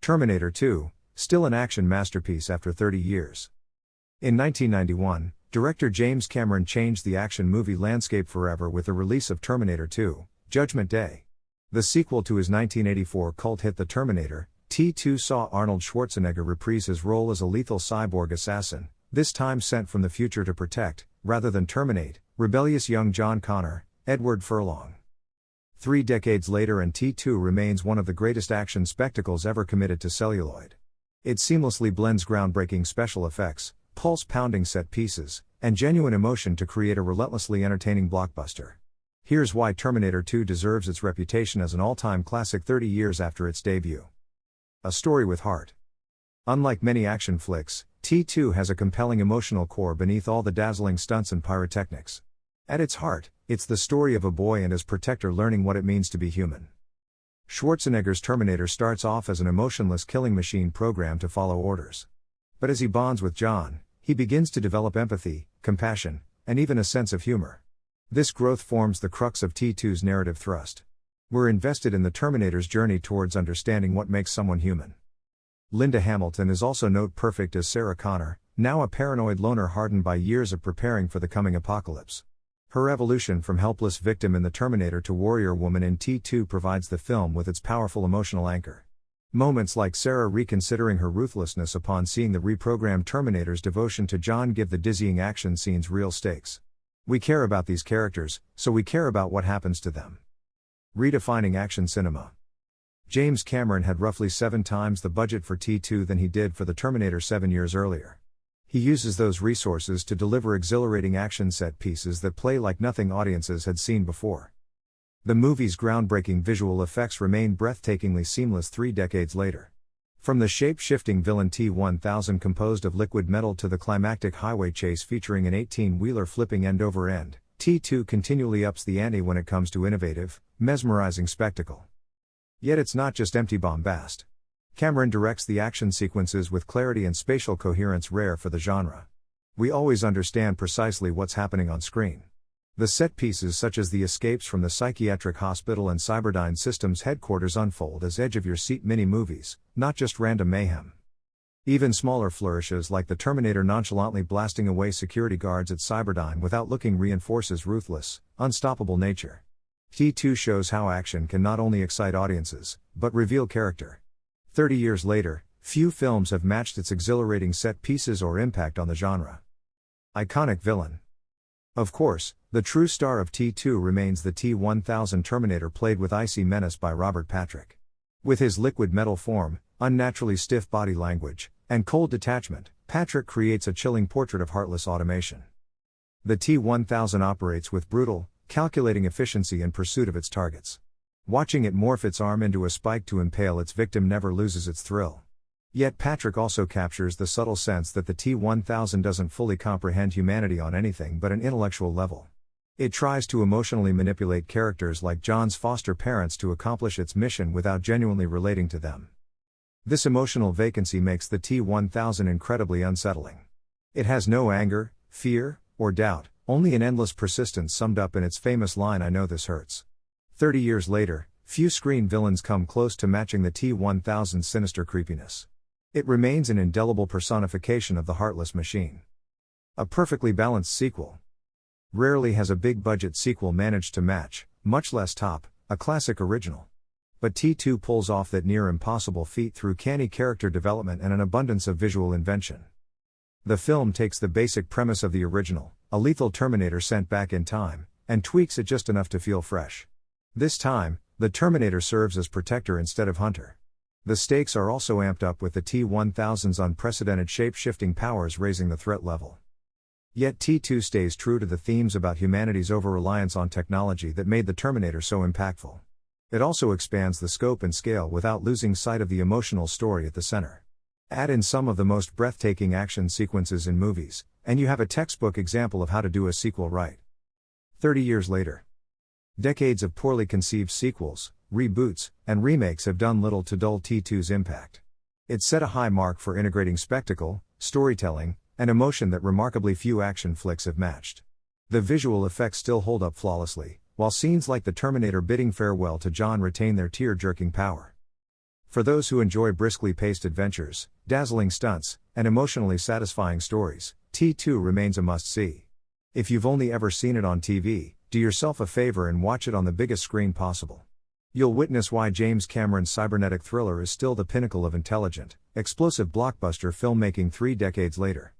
Terminator 2, still an action masterpiece after 30 years. In 1991, director James Cameron changed the action movie landscape forever with the release of Terminator 2, Judgment Day. The sequel to his 1984 cult hit The Terminator, T2 saw Arnold Schwarzenegger reprise his role as a lethal cyborg assassin, this time sent from the future to protect, rather than terminate, rebellious young John Connor, Edward Furlong. 3 decades later and T2 remains one of the greatest action spectacles ever committed to celluloid. It seamlessly blends groundbreaking special effects, pulse-pounding set pieces, and genuine emotion to create a relentlessly entertaining blockbuster. Here's why Terminator 2 deserves its reputation as an all-time classic 30 years after its debut. A story with heart. Unlike many action flicks, T2 has a compelling emotional core beneath all the dazzling stunts and pyrotechnics. At its heart, it's the story of a boy and his protector learning what it means to be human. Schwarzenegger's Terminator starts off as an emotionless killing machine programmed to follow orders. But as he bonds with John, he begins to develop empathy, compassion, and even a sense of humor. This growth forms the crux of T2's narrative thrust. We're invested in the Terminator's journey towards understanding what makes someone human. Linda Hamilton is also note-perfect as Sarah Connor, now a paranoid loner hardened by years of preparing for the coming apocalypse. Her evolution from helpless victim in The Terminator to warrior woman in T2 provides the film with its powerful emotional anchor. Moments like Sarah reconsidering her ruthlessness upon seeing the reprogrammed Terminator's devotion to John give the dizzying action scenes real stakes. We care about these characters, so we care about what happens to them. Redefining action cinema. James Cameron had roughly 7 times the budget for T2 than he did for The Terminator 7 years earlier. He uses those resources to deliver exhilarating action set pieces that play like nothing audiences had seen before. The movie's groundbreaking visual effects remain breathtakingly seamless 3 decades later. From the shape-shifting villain T-1000 composed of liquid metal to the climactic highway chase featuring an 18-wheeler flipping end over end, T2 continually ups the ante when it comes to innovative, mesmerizing spectacle. Yet it's not just empty bombast. Cameron directs the action sequences with clarity and spatial coherence rare for the genre. We always understand precisely what's happening on screen. The set pieces such as the escapes from the psychiatric hospital and Cyberdyne Systems headquarters unfold as edge-of-your-seat mini-movies, not just random mayhem. Even smaller flourishes like the Terminator nonchalantly blasting away security guards at Cyberdyne without looking reinforces ruthless, unstoppable nature. T2 shows how action can not only excite audiences, but reveal character. 30 years later, few films have matched its exhilarating set pieces or impact on the genre. Iconic villain. Of course, the true star of T2 remains the T-1000 Terminator played with icy menace by Robert Patrick. With his liquid metal form, unnaturally stiff body language, and cold detachment, Patrick creates a chilling portrait of heartless automation. The T-1000 operates with brutal, calculating efficiency in pursuit of its targets. Watching it morph its arm into a spike to impale its victim never loses its thrill. Yet Patrick also captures the subtle sense that the T-1000 doesn't fully comprehend humanity on anything but an intellectual level. It tries to emotionally manipulate characters like John's foster parents to accomplish its mission without genuinely relating to them. This emotional vacancy makes the T-1000 incredibly unsettling. It has no anger, fear, or doubt, only an endless persistence summed up in its famous line, "I know this hurts." 30 years later, few screen villains come close to matching the T-1000's sinister creepiness. It remains an indelible personification of the heartless machine. A perfectly balanced sequel. Rarely has a big-budget sequel managed to match, much less top, a classic original. But T2 pulls off that near-impossible feat through canny character development and an abundance of visual invention. The film takes the basic premise of the original, a lethal Terminator sent back in time, and tweaks it just enough to feel fresh. This time, the Terminator serves as protector instead of hunter. The stakes are also amped up with the T-1000's unprecedented shape-shifting powers raising the threat level. Yet T2 stays true to the themes about humanity's over-reliance on technology that made the Terminator so impactful. It also expands the scope and scale without losing sight of the emotional story at the center. Add in some of the most breathtaking action sequences in movies, and you have a textbook example of how to do a sequel right. 30 years later. Decades of poorly conceived sequels, reboots, and remakes have done little to dull T2's impact. It set a high mark for integrating spectacle, storytelling, and emotion that remarkably few action flicks have matched. The visual effects still hold up flawlessly, while scenes like the Terminator bidding farewell to John retain their tear-jerking power. For those who enjoy briskly paced adventures, dazzling stunts, and emotionally satisfying stories, T2 remains a must-see. If you've only ever seen it on TV, do yourself a favor and watch it on the biggest screen possible. You'll witness why James Cameron's cybernetic thriller is still the pinnacle of intelligent, explosive blockbuster filmmaking 3 decades later.